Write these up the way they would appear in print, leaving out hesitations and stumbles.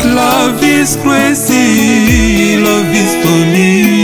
Love is crazy, love is funny.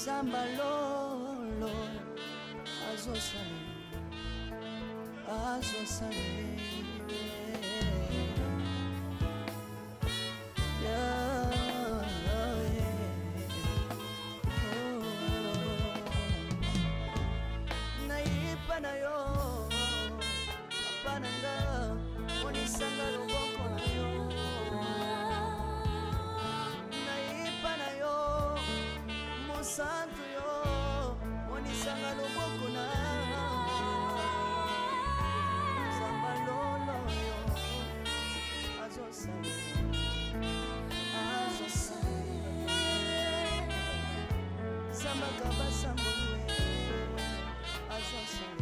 Zamba lolo Naye pana yo pananga onisanga loboko na yo Naye pana yo mosantu yo onisanga loboko na Zambalolo yo azosala Samagaba sambole azosala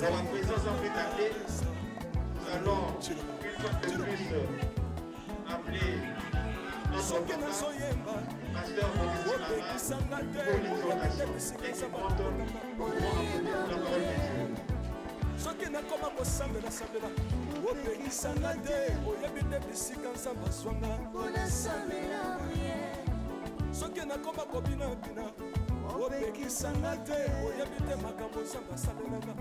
Alors, en présence en pétardée, nous allons une fois de plus appeler notre papa, pasteur Botala, pour l'information. Et qui prend pour appeler la parole de Dieu. Soki nakoma kosambela sambela opekisanga te oyebi nde bisika nzambe azwanga soki nakoma kobinabina opekisanga te oyebi te makambo nzambe asalelaka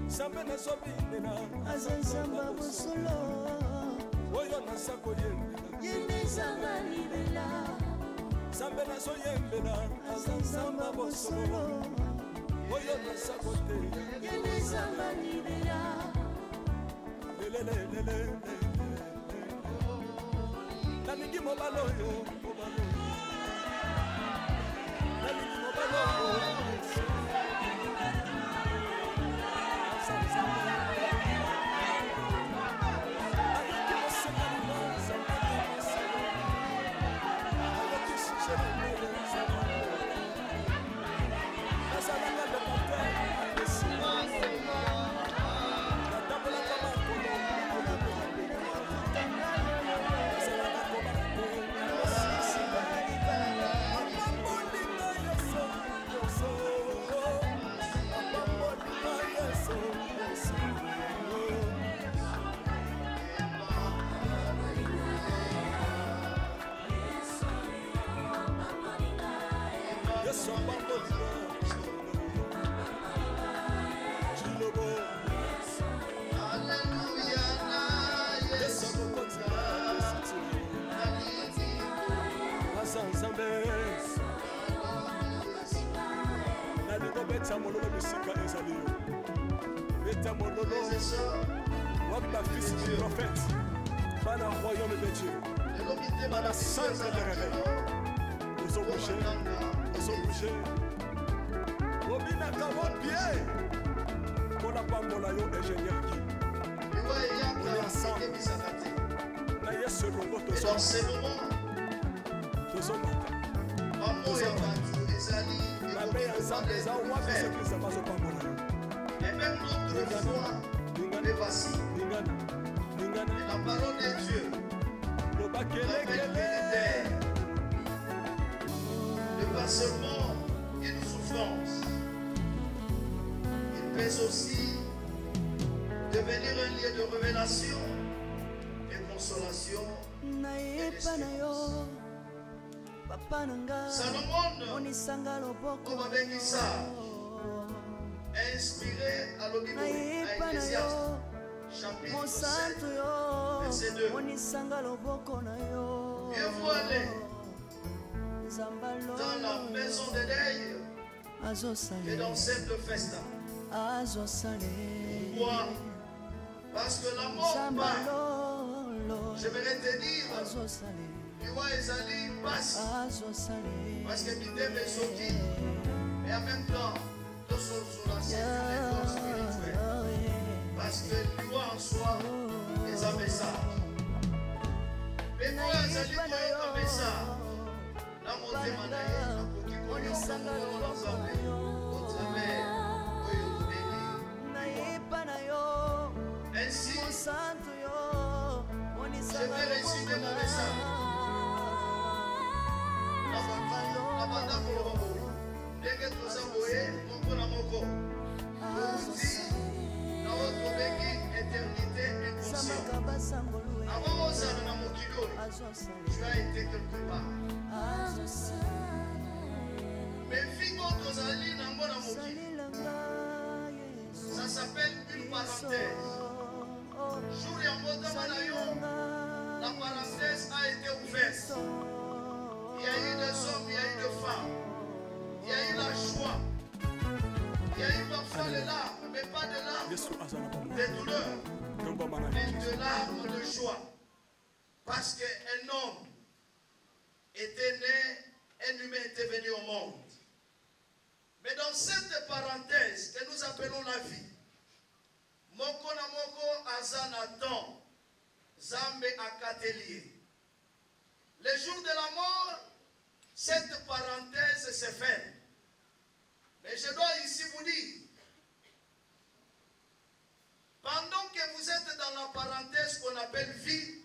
nzambe nazobinela aza nzamba bosolo oyo naza koyembela yendezanga libela nzambe nazoyembela aza nzamba bosolo Dans ces moments, maman et Abadou, Ezali, et même notre foi est vacille. Et la parole de Dieu n'est pas seulement une souffrance, il peut aussi devenir un lieu de révélation et consolation. Salomon, inspiré à l'Obédience, à Ecclésiaste, chapitre 7, verset 2. Mieux vaut aller dans la maison de deuil que dans celle de festin. Pourquoi? Parce que la mort part. J'aimerais te dire, tu vois, Ezali passe. Parce que Bidem est sorti. Et en même temps, tous sont sous la sécurité spirituelle. Parce que tu vois en soi, les un message. Mais moi, Ezali, tu as un message. Là, mon témoin Naye, qui connaît ensemble, au travers, ainsi, je vais réciter mon message. La banda Kolombo, dès que tout ça voyez, mon bon amour, vous dit, dans votre béni, éternité inconsciente. Avant ça, dans mon kilo, tu as été quelque part. Mais filles, d'autres alliés, dans mon amour, ça s'appelle une parenthèse. Jour et en mode la parenthèse a été ouverte. Il y a eu des hommes, il y a eu des femmes. Il y a eu la joie. Il y a eu parfois les larmes, mais pas de larmes de douleur, mais de larmes de joie. Parce qu'un homme était né, un humain était venu au monde. Mais dans cette parenthèse que nous appelons la vie, Moko na moko azanaton, Zambe akatelier. Le jour de la mort, cette parenthèse s'est faite. Mais je dois ici vous dire, pendant que vous êtes dans la parenthèse qu'on appelle vie,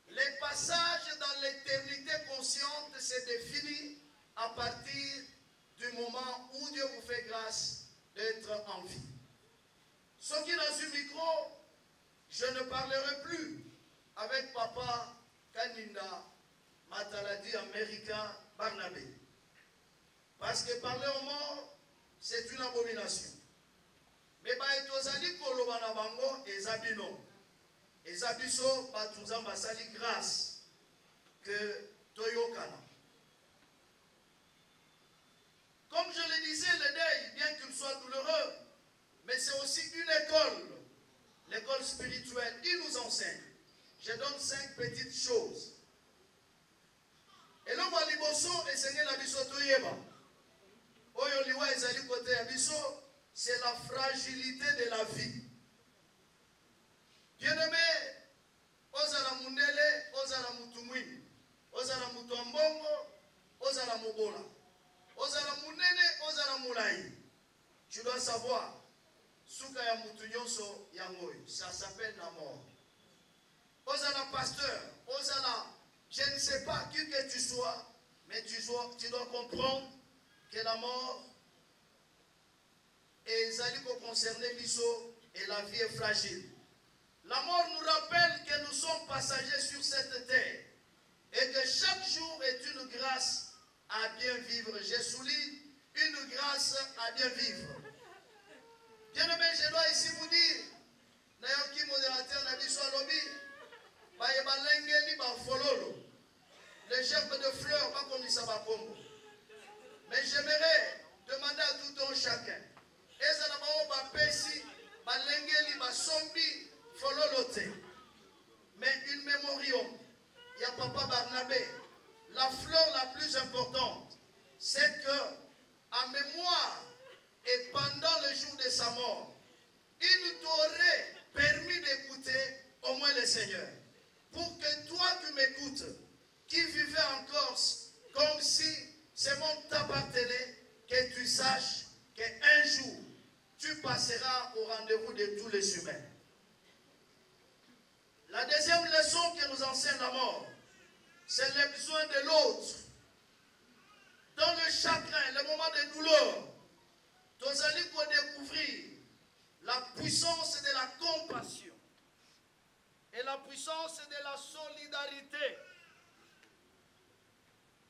les passages dans l'éternité consciente se définissent à partir du moment où Dieu vous fait grâce d'être en vie. Ce qui est dans ce micro, je ne parlerai plus avec papa Kaninda, Mataladi américain Barnabé. Parce que parler aux morts, c'est une abomination. Mais baetozali kolobana bango ezabino. Ezabiso batuzamba sali grâce que toyokana. Comme je le disais, le deuil, bien qu'il Je donne 5 petites choses. Et là, moi, liboso, et Seigneur la biso toyeba. Oyo liwa ezali côté ya biso, c'est la fragilité de la vie. Bien-aimé, ozala mundele, ozala mutumwini, ozala mutuambongo, ozala mobola, ozala munene, ozala mulai. Tu dois savoir, souka ya mutu nyonso yangoyo, ça s'appelle la mort. Ozala pasteur, ozala, je ne sais pas qui que tu sois, mais tu dois comprendre que la mort est concerné biso et la vie est fragile. La mort nous rappelle que nous sommes passagers sur cette terre et que chaque jour est une grâce à bien vivre. Je souligne une grâce à bien vivre. Bien-aimé, je dois ici vous dire, Nayoki modérateur Nabiso Alobi, les gerbes de fleurs, pas comme ça va Congo. Mais j'aimerais demander à tout un chacun. Mais une mémorium, il y a Papa Barnabé. La fleur la plus importante, c'est que, en mémoire et pendant le jour de sa mort, il t'aurait permis d'écouter au moins le Seigneur. Pour que toi qui m'écoutes, qui vivais en Corse, comme si ce monde t'appartenait, que tu saches qu'un jour, tu passeras au rendez-vous de tous les humains. La deuxième leçon que nous enseigne la mort, c'est le besoin de l'autre. Dans le chagrin, le moment de douleur, tu allais pour découvrir la puissance de la compassion et la puissance de la solidarité.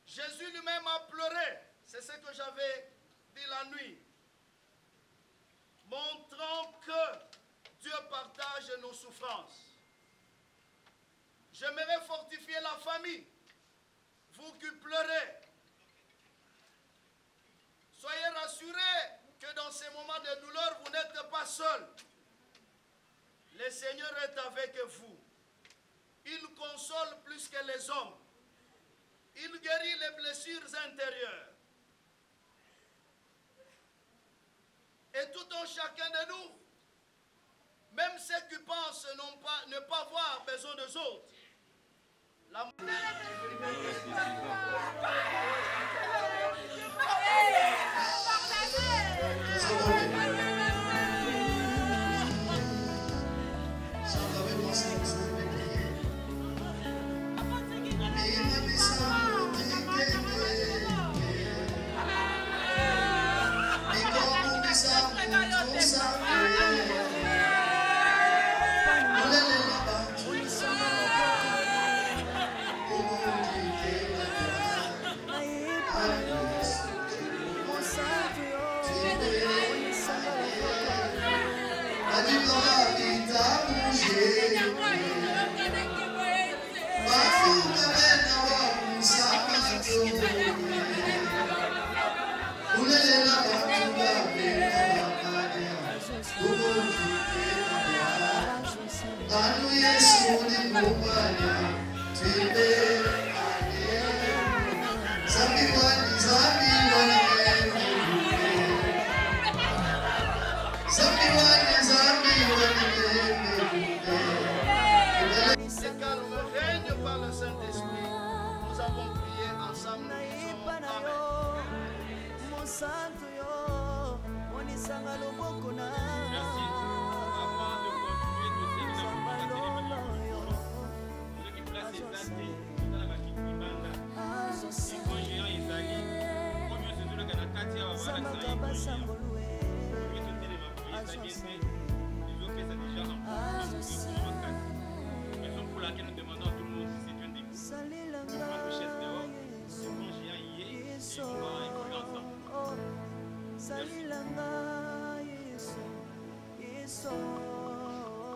Jésus lui-même a pleuré, c'est ce que j'avais dit la nuit, montrant que Dieu partage nos souffrances. J'aimerais fortifier la famille, vous qui pleurez. Soyez rassurés que dans ces moments de douleur, vous n'êtes pas seuls. Le Seigneur est avec vous. Il console plus que les hommes. Il guérit les blessures intérieures. Et tout un chacun de nous, même ceux qui pensent ne pas avoir besoin des autres, la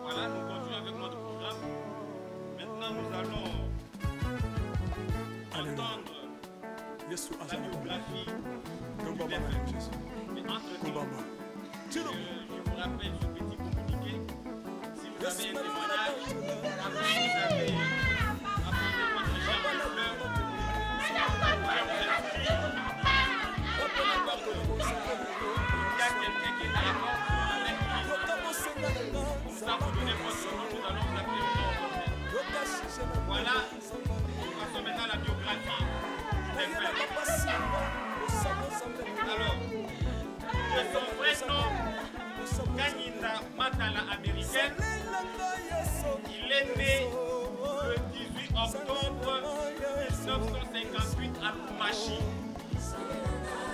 Voilà, nous continuons avec notre programme. Maintenant, nous allons entendre la biographie du Jésus. Mais entre-temps, je vous rappelle ce petit communiqué. Si vous avez un témoignage, si vous avez Kanyinda Matala américaine. Il est né le 18 octobre 1958 à Kumashi.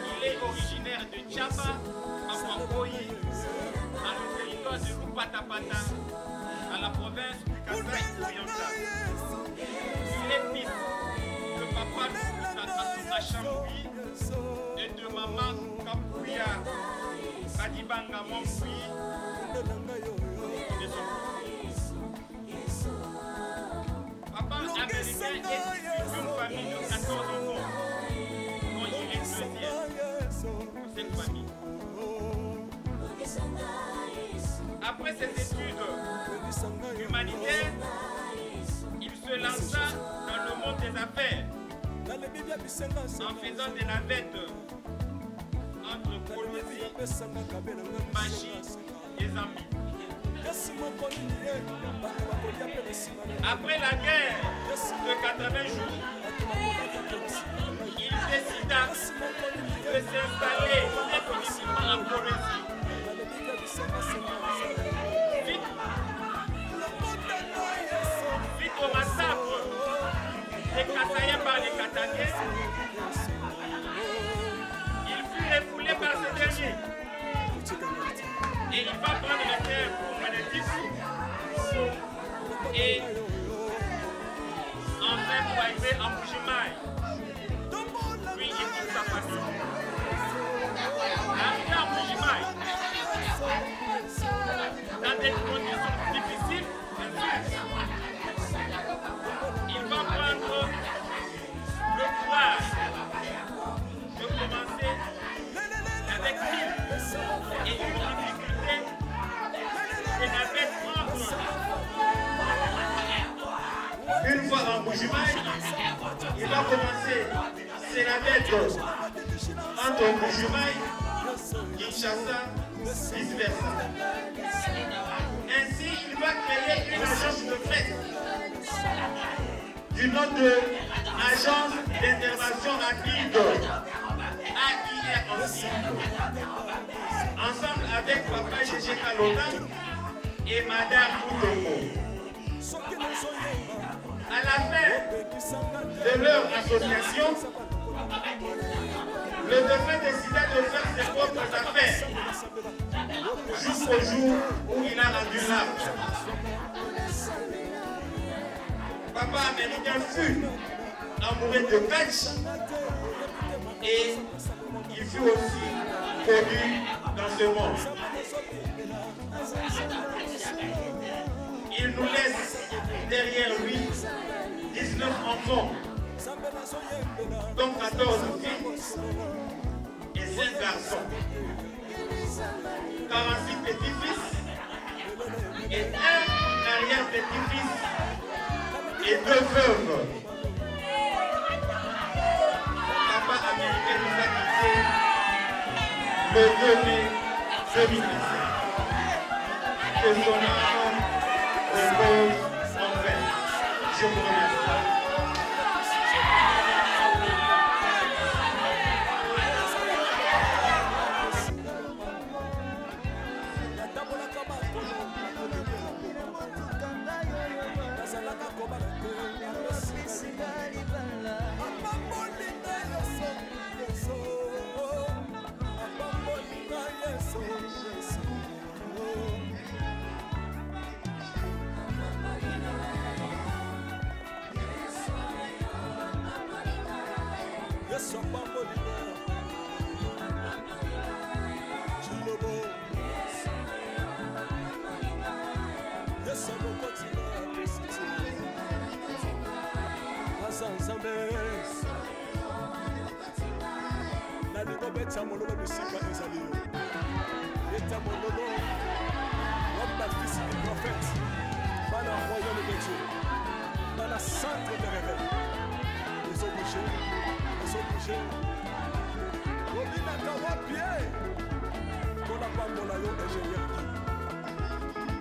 Il est originaire de Tchaba, à Papoyi, dans le territoire de Lupatapata, à la province du Kassai oriental. Il est fils de papa Kasongo Chamboui et de maman Kapouya Kadibanga Momboui de son papa américain est issu d'une famille de 14 enfants, dont il est deuxième de cette famille. Après ses études humanitaires, il se lança dans le monde des affaires en faisant des navettes entre Balelisi, Machi et Zambi. Après la guerre de 80 jours, il décida de s'installer définitivement en Bolivie. Suite au massacre des Kassayens par les Katanais, il fut refoulé par ces derniers. Et il va prendre la terre pour Bénédice et enfin pour arriver en Bougimaï. Lui et toute sa famille. Arrivé en Bougimaï, dans des conditions difficiles, il va prendre le courage de commencer avec lui et une difficulté et avec prendre. Une fois en Bougimaï, il va commencer ses navettes entre Bougimaï, Kinshasa, vice-versa. Ainsi, il va créer une agence de fret du nom de Agence d'intervention rapide, AIR aussi, ensemble avec Papa Gégé Kalona et Madame Boutoko. À la fin de leur association, le défunt décida de faire ses propres affaires jusqu'au jour où il a rendu l'âme. Papa américain fut amoureux de catch et il fut aussi connu dans ce monde. Il nous laisse derrière lui 19 enfants, dont 14 filles et 5 garçons, 46 petits-fils et un arrière-petit-fils et 2 veuves. Papa américain nous a quittés le 2 mai 2017. Que son âme repose en paix. Je vous remercie.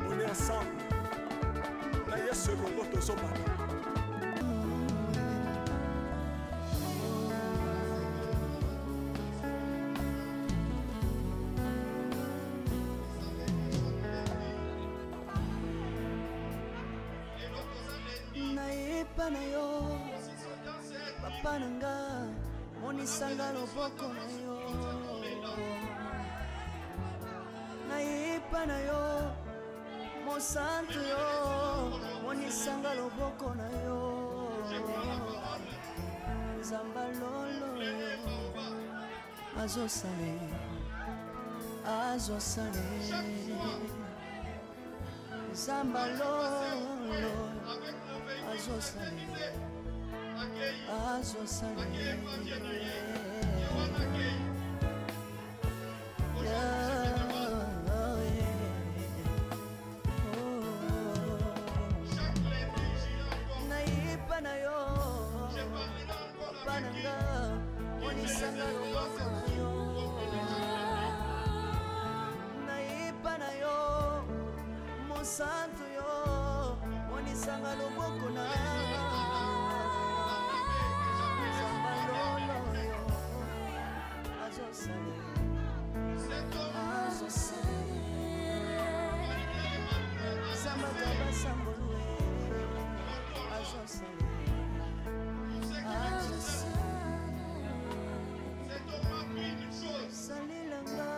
On est ensemble. Naye Secongo Tozobana. Nayepa na yo papa nanga monisanga loboko na yo Nayepa na yo mosantu yo monisanga loboko na yo Zambalolo azosale Zambalolo azosale Nayepa na yo pananga monisanga loboko na yo Nayepa na yo mosantu yo monisanga loboko na Zambalolo yo azosale Zambagaba sambolu azosale Salilanga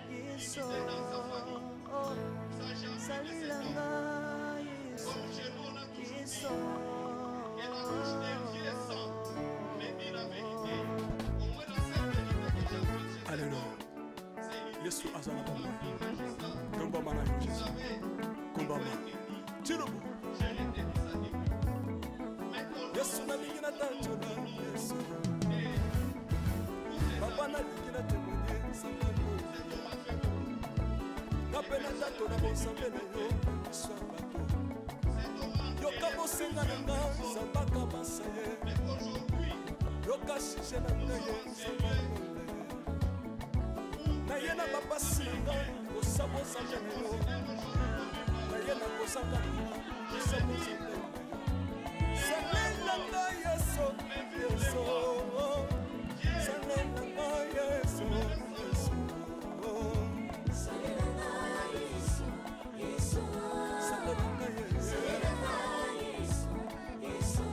Yeso Salilanga Yeso Alléluia. Yesu azana bamba. Komba mana yo Jésus. Komba mana. Tirubu. Yesu na ligina tanchola Yesu. Papa na ligina témoigner sangalo. Napena tato na bonsambe na yo sabato. Yoka bosenga na nga sabaka basaye. Yoka shishe na ngaye sabaka. Naye na papa singa osabo sanje na yo. Naye na kosaka osabo sanje. Salelanga Yesu, Yesu. Salelanga Yesu, Yesu. Salelanga Yesu, Yesu. Salelanga Yesu, Yesu.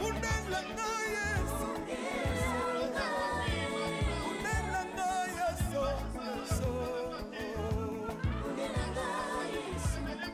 Unelanga Yesu, Yesu. Unelanga Yesu, Yesu. Unelanga Yesu, Yesu.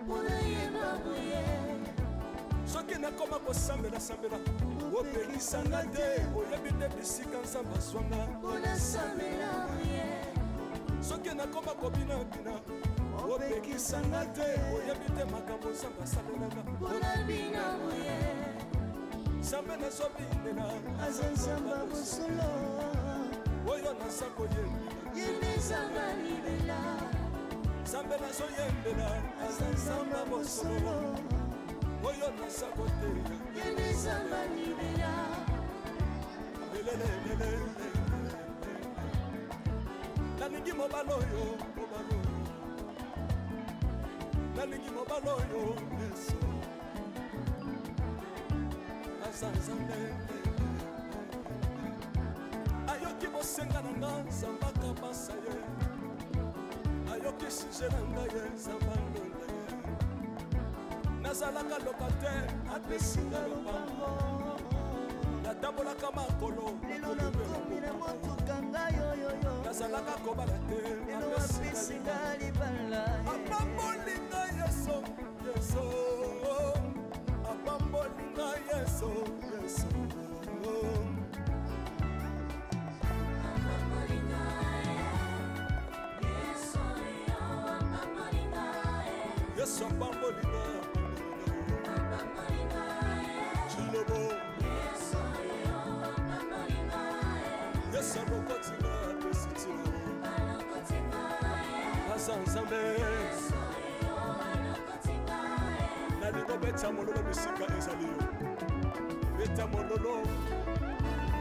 Unelanga Yesu. soki nakoma kosambela sambela opekisanga te oyebi te bisika nzambe azwanga soki nakoma kobinabina opekisanga te oyebi te makambo nzambe asalelanga nzambe nazobinela aza nzamba mosolo oyo naza koyembela nzambe nazoyembela aza nzamba mosolo oyo naza koteya nalingi mobala oyo nalingi mobala oyo yesu aza nzambe ayoki bosenga na nga nzamba kabasa ye ayoki suje na ngai ye nzamba ndonda ye nazalaka lokatere apesinga lopango natambolaka makolo nazalaka kobala te apesinga libala apambolinga yeso yeso apambolinga yeso yeso yesu apambolinga chilobo yesu alokotinga pesitilo aza nzambe nalingo beta mololo bisika ezali yo beta mololo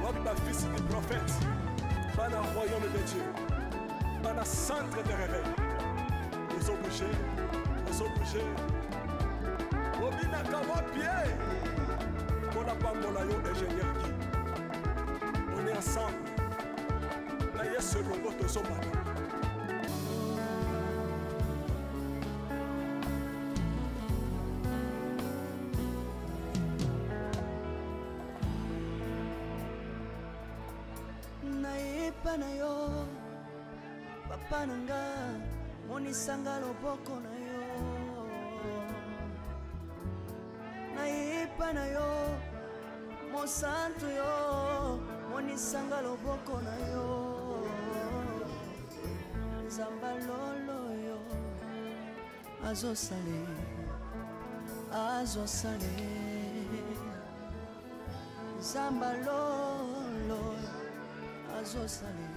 wabi bafisi du prophète bana royaume de Dieu bana centre de réveil ozobouge obinaka wapie mpona pambola yo ingénieur ki on est ensemble na yesu elongo tozobana nayepa na yo papa na nga monisanga loboko na yo nayepa na yo mosantu yo monisanga loboko na yo nzamba lolo yo azosale nzamba lolo azosale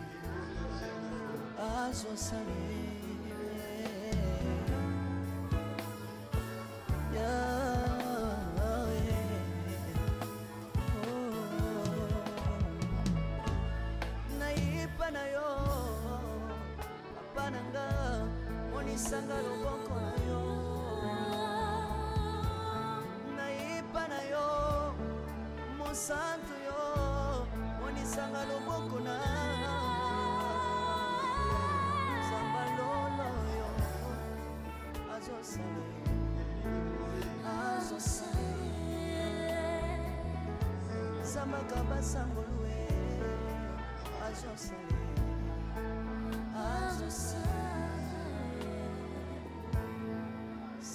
nayepa na yo papa na nga monisanga loboko na yo nayepa na yo mosantu yo monisanga loboko na nzamba lolo yo azosale nzamba kabasangolue azosale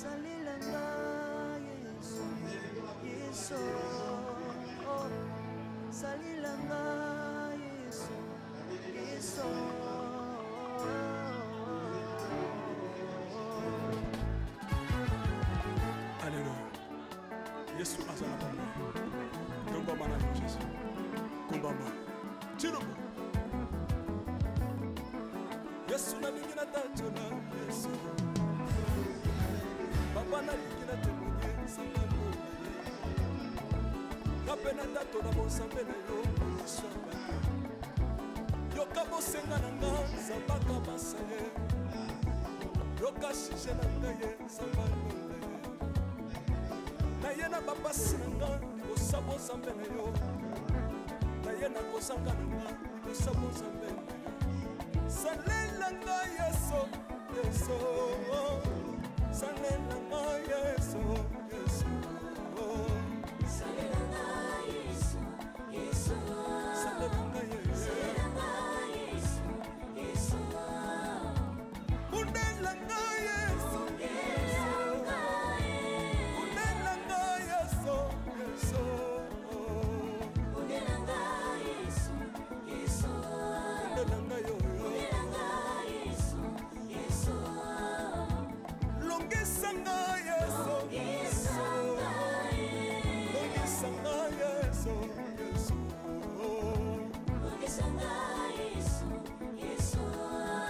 salilanga yesu salilanga yesu Alléluia. Yesu azala bama. Nomba mana yo Jésus. Kumbamba. Chirubu. Yesu na lingi na tatona Yesu. Papa na lingi na temoye sangalo. Kapena tatona monsambe na yo Yesu. Yoka bosenga na nga zambaka basaye. Yoka shije na ngaye sangalo. Naye na bapasi na nga likosabo nzambe na yo naye na kozanga na nga likosabo nzambe na yo salela nga yeso salela nga yeso salela nga yeso salela nga yeso undela nga yeso undela nga yeso Longisanga Yesu, Yesu. Longisanga Yesu, Yesu. Longisanga Yesu, Yesu.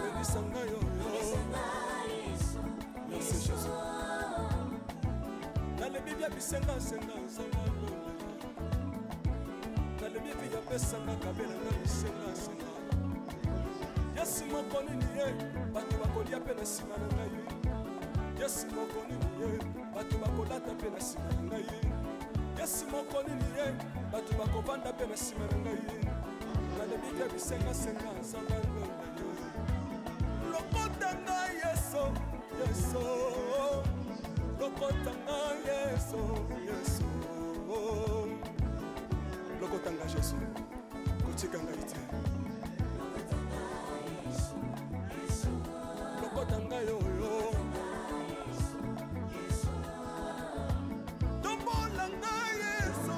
Longisanga yo, Yesu, Yesu. Dans le Bible, bisenga senga senga. Dans le Bible, il y a pesanga kabela na bisenga senga. Yesu mokoni niye, batu bakolia pe na sima na ngai. Yesu mokoni niye, batu bakolata pe na sima na ngai. Yesu mokoni niye, batu bakovanda pe na sima na ngai. Dans le Bible, bisenga senga senga. Lokotanga Yesu, Yesu. Lokotanga Yesu, Yesu. Lokotanga Yesu, kotikanga ite. Lokotanga yo yo. Tombolanga Yesu,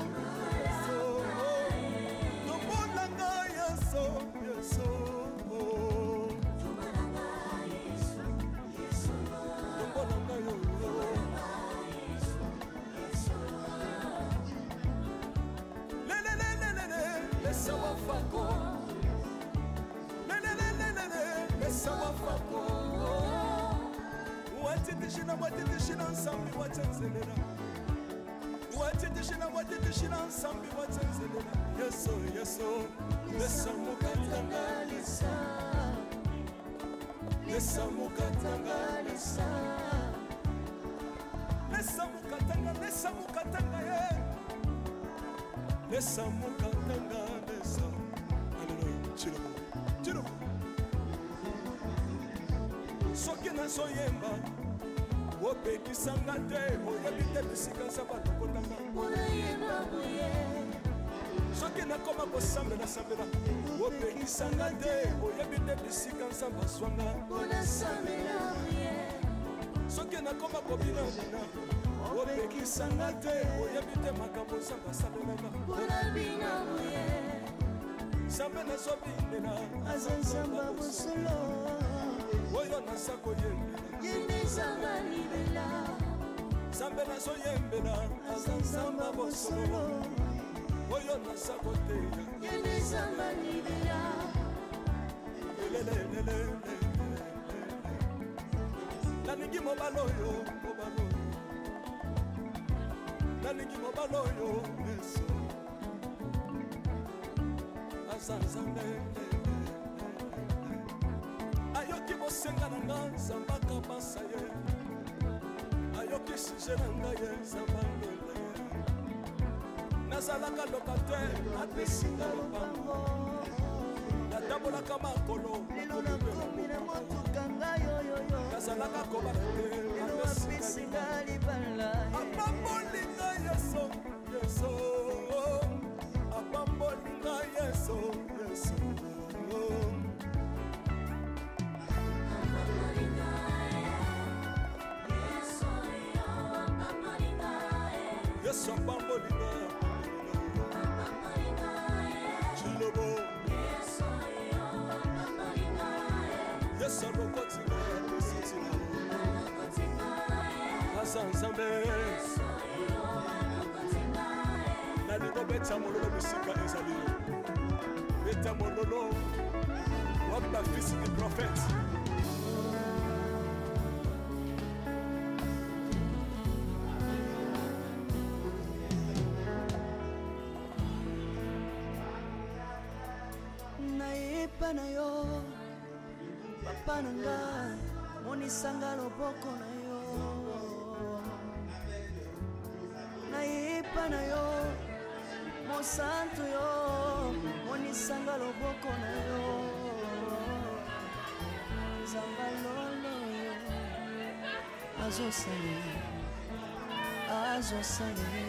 Yesu. Tombolanga Yesu, Yesu. Tombolanga yo yo. Sawafako, Sawafako. What did she on some what's in Zelena? What did she on some what's in Zelena? Yes, so, yes, so. Lesamukatangalisa, Lesamukatangalisa, Lesamukatanga, Lesamukatanga, yeah. Lesamukatanga. Soki na soyemba opekisanga te oyebite bisika sabato kotanga Unayemba buye. soki nakoma kosambela sambela opekisanga te oyebite bisika nsamba swanga Unasambela buye. soki nakoma kobina bina opekisanga te oyebite makambo nsamba sambelanga Unabina buye. sambe nazobinela Azansamba busolo. oyo naza koyembela Yendezanga libela. sambe nazoyembela Azansamba busolo. oyo naza koteya Yendezanga libela. nalingi mobala oyo nalingi mobala oyo Yesu aza Nzambe ayoki bosenga na nga Nzambe akabasa ye ayoki suje na ngai ye Nzambe alonda ye nazalaka lokatere apesinga lopango natambolaka makolo Lelo nakomi na motuka ngai oyoyo. nazalaka kobala te Lelo apesinga libala. apambolinga Yesu Yesu apambolinga Yesu Yesu Yesu apambolinga Chilobo Yesu lokotinga Yesu aza Nzambe nalingo beta mololo bisika ezali beta mololo wabba fils du prophète Naye pana yo, papa nanga, monisanga loboko na yo. Naye pana yo, mosantu yo, monisanga loboko na yo. Zamba lolo yo, azosale, azosale.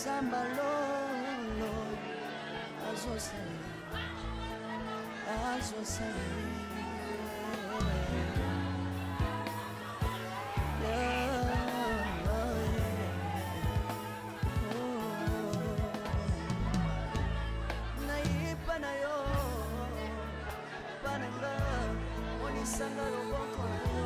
Zamba lolo, azosale, azosale. Naye pana yo, pananga, monisanga loboko na yo.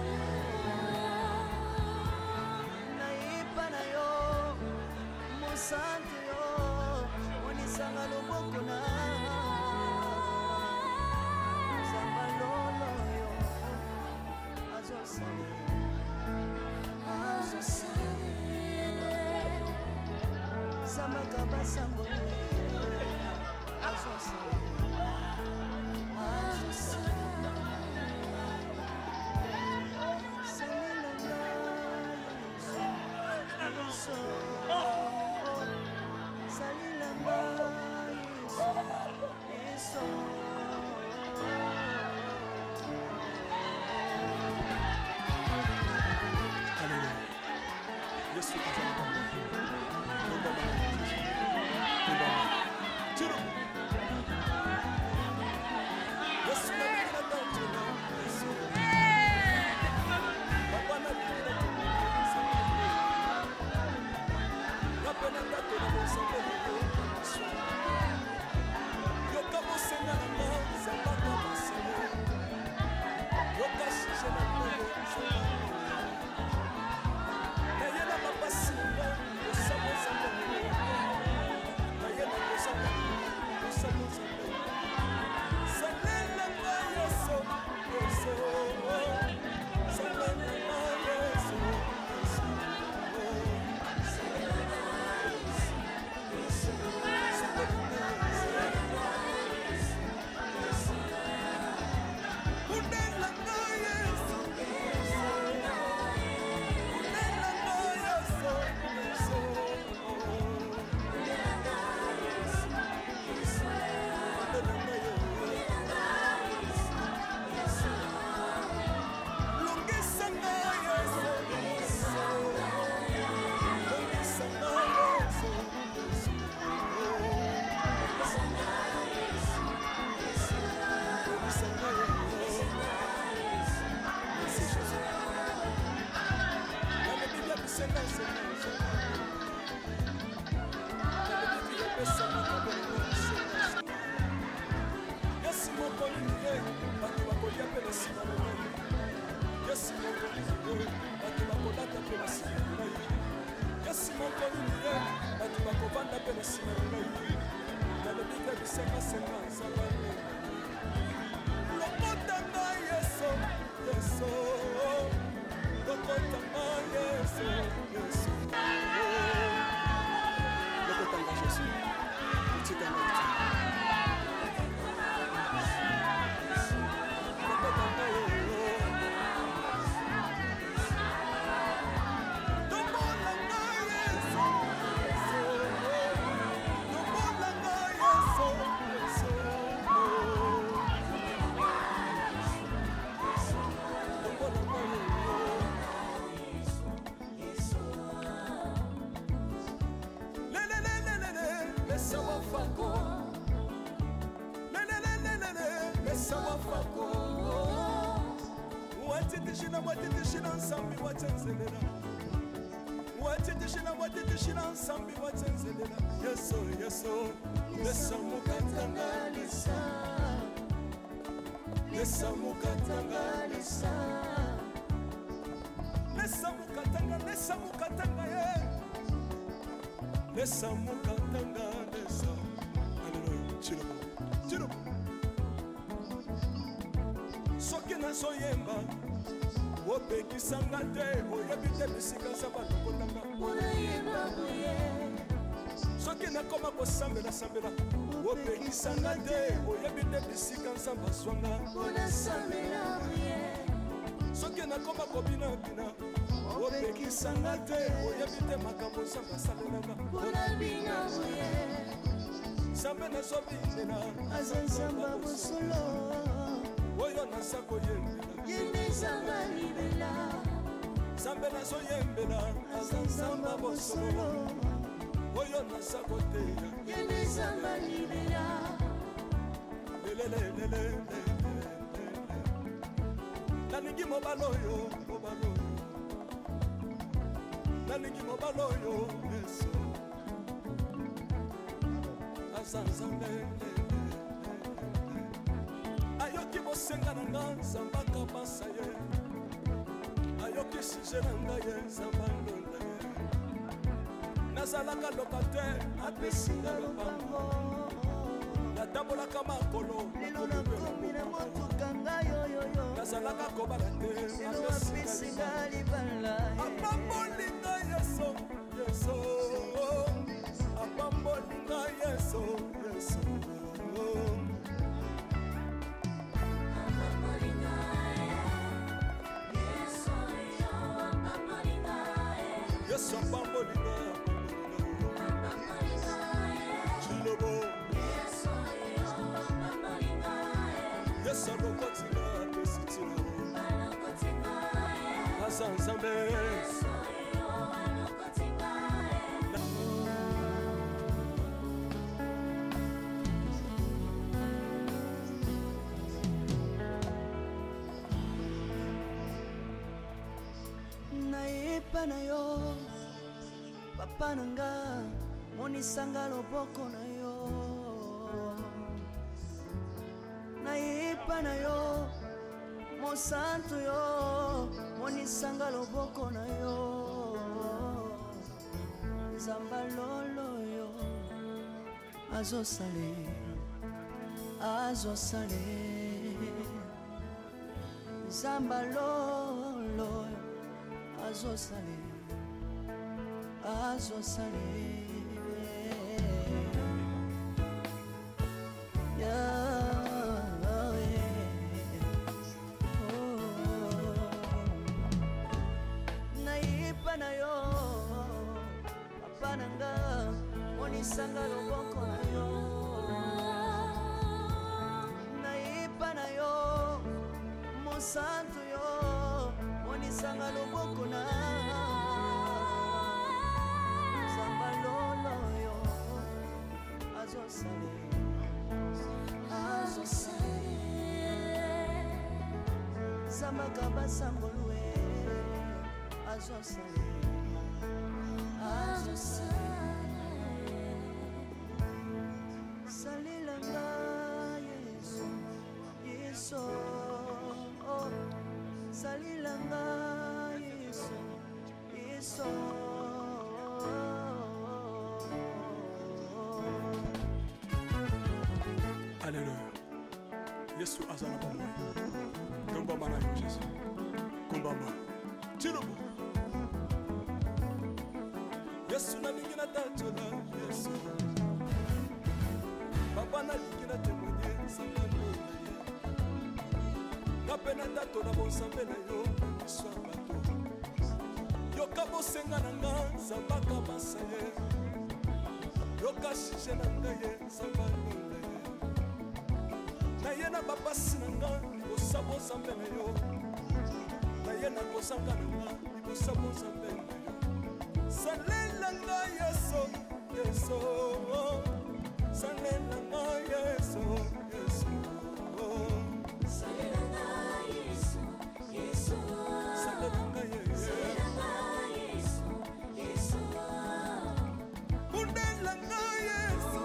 ayoki bosenga na nga nzamba kabasa ye ayoki sije na nga ye nzamba ndonda ye nazalaka lokatere apesinga lopango natambolaka makolo lelo nakomi na motuka ngai oyoyo nazalaka kobala te lelo apesinga libala apambolinga yeso yeso apambolinga yeso yeso yeso apambolinga chilobo yeso lokotinga pesitino asanzambe nayepa na yo papa nanga monisanga loboko na yo nayepa na yo mosantu yo monisanga loboko na yo nzamba lolo yo azosale nzamba lolo azosale nayepa na yo papa nanga monisanga loboko na yo nayepa na yo mosantu yo monisanga loboko na nzamba lolo yo azosale zambaka basangolwe azosale salilanga yesu yesu salilanga yesu yesu Alléluia. Yesu azala bomba. Komba mana yo Jésus. Komba ma. Tirobo. Yesu na lingina tatola Yesu. Papa na lingina témoigner sangalo na ye. Kapena tatola bonsambe na yo Yesu abato. Yoka bosenga na nga zambaka basaye. Yoka shije na ngaye sangalo na ye. Naye na bapasi na nga libosabo zambe na yo naye na kozanga na nga libosabo zambe na yo salela nga yeso yeso salela nga yeso yeso salela nga yeso yeso salela nga yeso yeso kundela nga yeso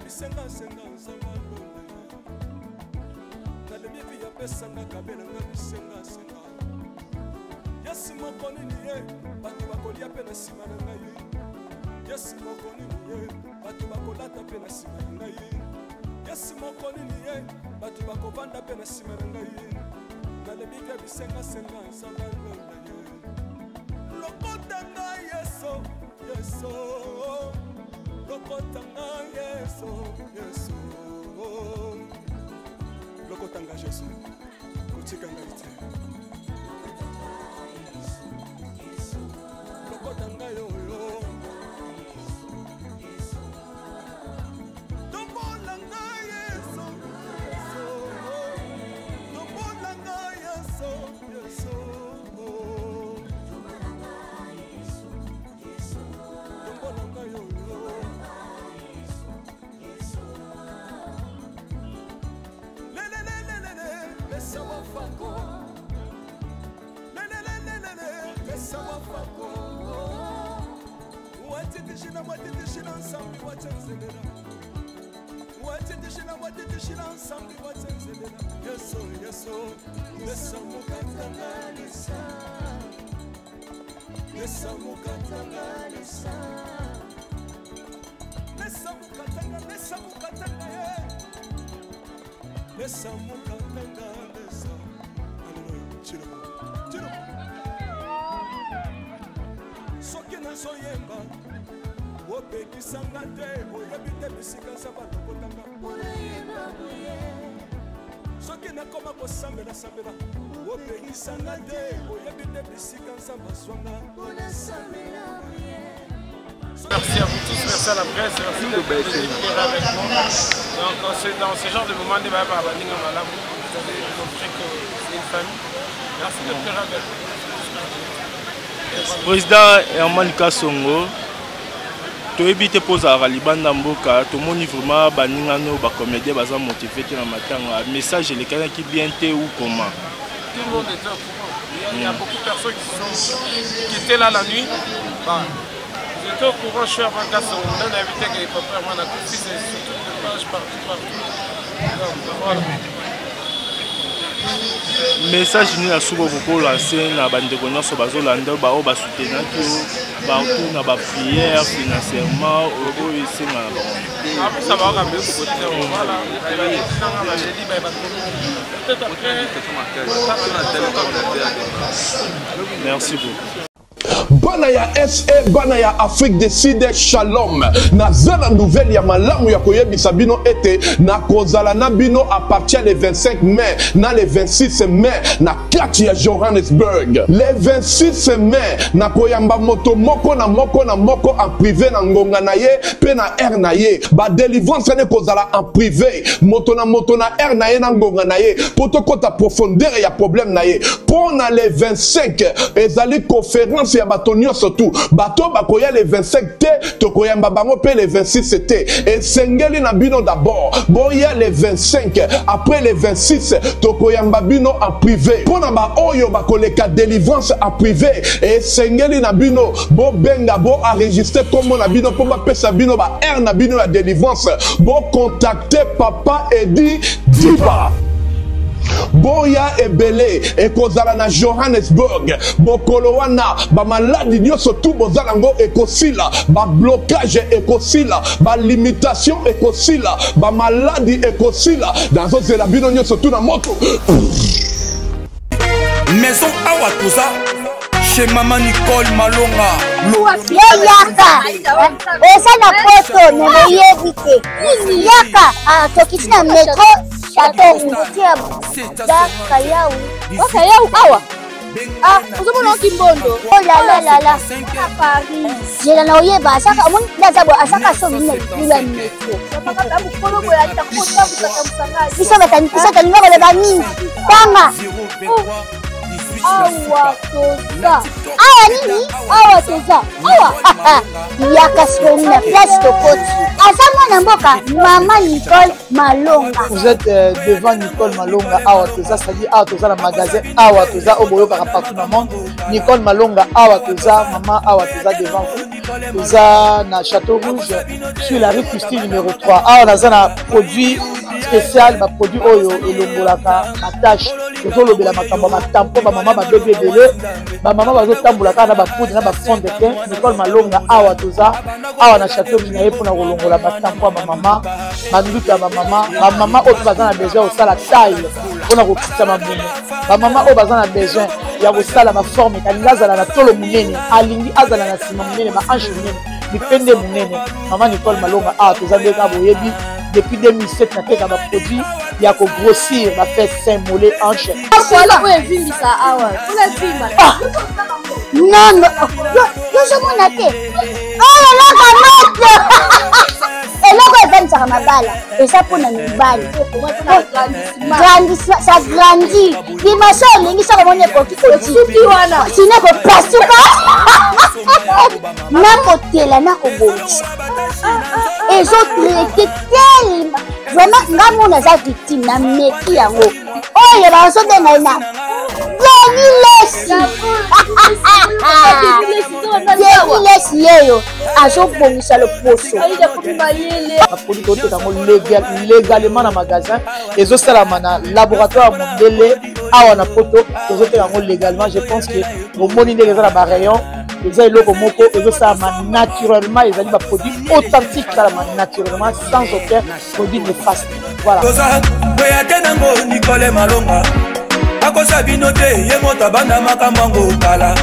bisenga senga nzamba lole nalemi bi yapesanga kabela nga bisenga senga yesi moko nini ye bato bakolia mpe na nsima na ngai yesi moko nini ye bato bakolata mpe na nsima na ngai yesi moko nini ye bato bakovanda mpe na nsima na ngai nalemi bi bisenga senga nzamba lole ye lokota ngai yeso yeso lokotanga yesu yesu lokotanga yesu kotikanga ite lokotanga yoyo tombolanga yesu tombolanga yesu yesu tombolanga yoyo Merci à vous tous, merci à la presse, merci de avec moi. Donc, dans ce genre de moment, vous allez montrer que c'est une famille. Merci de faire avec nous. Président Herman Kassongo, tu évites poser à Libanda Mboka, tu moni vraiment baningano ba comédien baza motivé dans matanga. Message les canaux qui bien té ou comment? Tout le monde est au courant. Il y a beaucoup de personnes qui étaient là la nuit. J'étais au courant, je suis avant Kassongo. On a invité que les papas Herman a tout fait, c'est sur toutes les pages partout. Donc, voilà. Message ni la soubo pour lancer na bande connaissance bazo landa ba o ba soutenir partout na ba prière financièrement au ici na ba. Après ça va ramener au côté voilà. Merci beaucoup. Banaya SE, Banaya Afrique du Sud, Shalom. Nazana nouvelle ya malamu ya koyebisa bino ete na kozala na bino à partir le 25 mai na le 26 mai na kati ya Johannesburg. Le 26 mai na koyamba moto moko na moko en privé na ngonga Naye pe na Naye. Ba délivrance ne kozala en privé. Moto na Naye na ngonga Naye. Poto kota profondeur ya problème Naye. Pour na le 25 ezali conférence ya batonio surtout bato bakoya le 25 te tokoyamba bango pe le 26 te et sengeli na bino d'abord boya le 25 après le 26 tokoyamba bino en privé pona ba oyo bakoleka délivrance en privé et sengeli na bino bo benga bo enregistrer comme na bino po ba pesa bino ba na bino la délivrance bo contacter papa Edi Diba Boya ebele ekozala na Johannesburg bokolo wana ba maladi nyoso tout bozala ngo ekosila ba blocage ekosila ba limitation ekosila ba maladi ekosila dans zela bino nyoso tout na moto maison awa toza chez maman Nicole Malonga yaka esa na poto ne yebite yaka tokisina metro Kassongo awa uzomona kimbondo oh la Paris jela na oyeba asaka amoni ndazabo asaka so mina lula metro bisa tani ngaba ba nini tanga awa toza awa nini awa toza awa yaka soni na place tokoti asama na mboka maman Nicole Malonga. Vous êtes devant Nicole Malonga awa toza c'est-à-dire awa toza na magasin awa toza oboyo kaka partout dans le monde Nicole Malonga awa toza maman awa toza devant vous toza na Château Rouge sur la rue Custine numéro 3 awa naza na produit spécial ba produit oyo elongolaka attache tozolobela makambo matampo ba mama ba bébé belé ba mama bazotambola kana ba poudre na ba fond de teint Nicole Malonga awa toza awa na Château Rouge na yepo na kolongola batampo ba mama banduka ba mama oyo bazana besoin osala taille pona kokitisa mabumu ba mama oyo bazana besoin ya kosala ma forme kalingi azala na tolo munene alingi azala na sima munene ba hanche munene bipende munene mama Nicole Malonga awa toza ndeka boyebi depuis 2007 na teka ba produit ya ko grossir ba fait sein mollet hanche voilà oyo evimbisa awa kuna vimba non yo somona te oyo loka moto eloko evanisaka mabala eza mpona mibali ça grandit dimension olingi soko moni ekoki kosuki wana sine kopasuka nakotela nakobongisa ezotraite vraiment nga mona eza victime na meki yango oyo bazobenga na Balelisi yeyo azobongisa loposo baproduit toteka yango légalement na magasin ezosalama na laboratoire mondele awa na poto tozoteka yango légalement. Je pense que omoni ndenge eza na barayon eza eloko moko ezosalama naturellement, ezali baproduit authentique salama naturellement sans aucun produit néfaste. Voilà. akosa bino te ye moto abanda makambo yango kala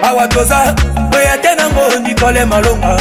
awa toza oya te nango Nicole Malonga